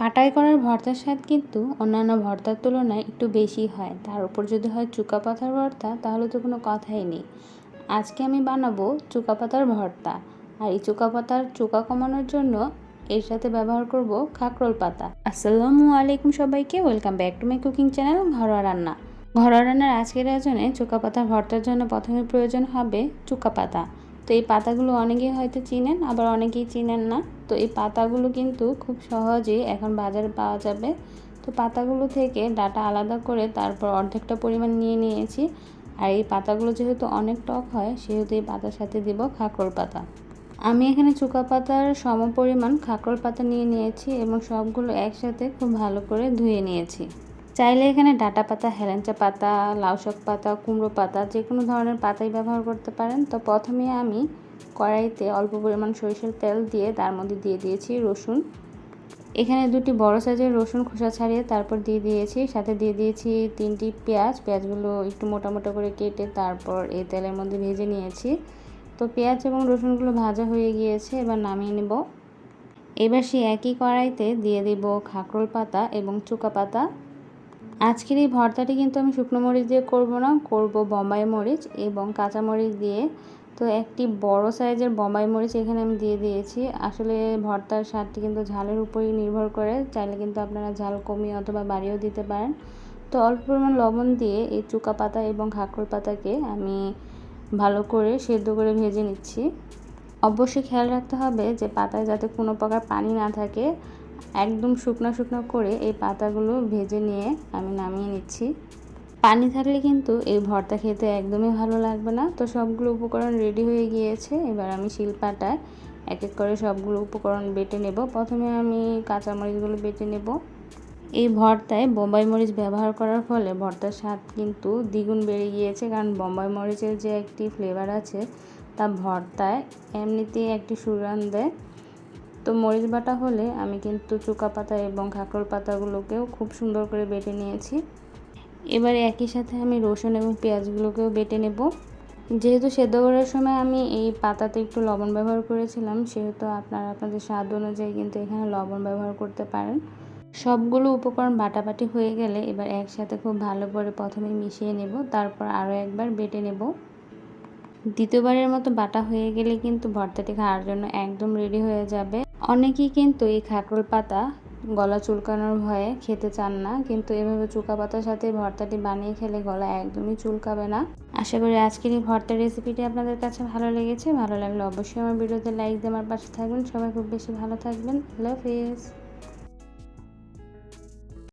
পাটায় করার ভর্তার স্বাদ কিন্তু অন্যান্য ভর্তার তুলনায় একটু বেশি হয়। তার উপর যদি হয় চুকা পাতার ভর্তা, তাহলে তো কোনো কথাই নেই। আজকে আমি বানাবো চুকা পাতার ভর্তা। আর এই চুকা পাতার চুকা কমানোর জন্য এর সাথে ব্যবহার করব খাকরোল পাতা। আসসালামু আলাইকুম সবাইকে, welcome back to my cooking channel ঘরোয়া রান্না। ঘরোয়া রান্নার আজকের আয়োজনে চুকা পাতার ভর্তার জন্য প্রথমে প্রয়োজন হবে চুকা পাতা। তো এই পাতাগুলো অনেকেই হয়তো চিনেন, আবার অনেকেই চিনেন না। তো এই পাতাগুলো কিন্তু খুব সহজেই এখন বাজারে পাওয়া যাবে। তো পাতাগুলো থেকে ডাটা আলাদা করে তারপর অর্ধেকটা পরিমাণ নিয়ে নিয়েছি। আর এই পাতাগুলো যেহেতু অনেক টক হয়, সেহেতু এই পাতার সাথে দিব খাকরোল পাতা। আমি এখানে চুকা পাতার সমপরিমাণ খাকরোল পাতা নিয়ে নিয়েছি এবং সবগুলো একসাথে খুব ভালো করে ধুয়ে নিয়েছি। চাইলে এখানে ডাঁটা পাতা, হেলেঞ্চা পাতা, লাউ শাক পাতা, কুমড়ো পাতা যে কোনো ধরনের পাতাই ব্যবহার করতে পারেন। তো প্রথমে আমি কড়াইতে অল্প পরিমাণ সরিষার তেল দিয়ে তার মধ্যে দিয়ে দিয়েছি রসুন। এখানে দুটি বড় সাইজের রসুন খোসা ছাড়িয়ে তারপর দিয়ে দিয়েছি, সাথে দিয়ে দিয়েছি 3টি পেঁয়াজ। পেঁয়াজগুলো একটু মোটা মোটা করে কেটে তারপর এই তেলের মধ্যে ভেজে নিয়েছি। তো পেঁয়াজ এবং রসুনগুলো ভাজা হয়ে গিয়েছে, এবার নামিয়ে নেব। এবার সেই একই কড়াইতে দিয়ে দিব খাকরোল পাতা এবং চুকা পাতা। আজকের এই ভর্তাটি কিন্তু আমি শুকনো মরিচ দিয়ে করব না, করব বোম্বাই মরিচ এবং কাঁচা মরিচ দিয়ে। তো একটি বড় সাইজের বোম্বাই মরিচ এখানে আমি দিয়ে দিয়েছি। আসলে ভর্তার স্বাদটি কিন্তু ঝালের উপরই নির্ভর করে, চাইলে কিন্তু আপনারা ঝাল কমিয়ে অথবা বাড়িয়েও দিতে পারেন। তো অল্প পরিমাণ লবণ দিয়ে এই চুকা পাতা এবং খাকরোল পাতাকে আমি ভালো করে সেদ্ধ করে ভেজে নিচ্ছি। অবশ্যই খেয়াল রাখতে হবে যে পাতায় যাতে কোনো প্রকার পানি না থাকে। একদম শুকনো শুকনো করে এই পাতাগুলো ভেজে নিয়ে আমি নামিয়ে নিচ্ছি। পানি থাকলে কিন্তু এই ভর্তা খেতে একদমই ভালো লাগবে না। তো সবগুলো উপকরণ রেডি হয়ে গিয়েছে। এবার আমি শিলপাটায় এক এক করে সবগুলো উপকরণ বেটে নেব। প্রথমে আমি কাঁচামরিচগুলো বেটে নেব। এই ভর্তায় বোম্বাই মরিচ ব্যবহার করার ফলে ভর্তার স্বাদ কিন্তু দ্বিগুণ বেড়ে গিয়েছে, কারণ বোম্বাই মরিচের যে একটি ফ্লেভার আছে তা ভর্তায় এমনিতেই একটি সুগন্ধ দেয়। তো মরিচ বাটা হলে আমি কিন্তু চুকা পাতা এবং খাকরোল পাতাগুলোকেও খুব সুন্দর করে বেটে নিয়েছি। এবারে একই সাথে আমি রসুন এবং পেঁয়াজগুলোকেও বেটে নেব। যেহেতু সেদ্ধ করার সময় আমি এই পাতাতে একটু লবণ ব্যবহার করেছিলাম, সেহেতু আপনারা আপনাদের স্বাদ অনুযায়ী কিন্তু এখানে লবণ ব্যবহার করতে পারেন। সবগুলো উপকরণ বাটাবাটি হয়ে গেলে এবার একসাথে খুব ভালো করে প্রথমে মিশিয়ে নেব, তারপর আরও একবার বেটে নেব। দ্বিতীয়বারের মতো বাটা হয়ে গেলে কিন্তু ভর্তাটি খাওয়ার জন্য একদম রেডি হয়ে যাবে। অনেকেই কিন্তু এই খাকরোল পাতা গলা চুলকানোর ভয়ে খেতে চান না, কিন্তু এভাবে চুকা পাতার সাথে ভর্তাটি বানিয়ে খেলে গলা একদমই চুলকাবে না। আশা করি আজকের এই ভর্তার রেসিপিটি আপনাদের কাছে ভালো লেগেছে। ভালো লাগলে অবশ্যই আমার ভিডিওতে লাইক দিয়ে আমার পাশে থাকবেন। সবাই খুব বেশি ভালো থাকবেন। আল্লাহ হাফেজ।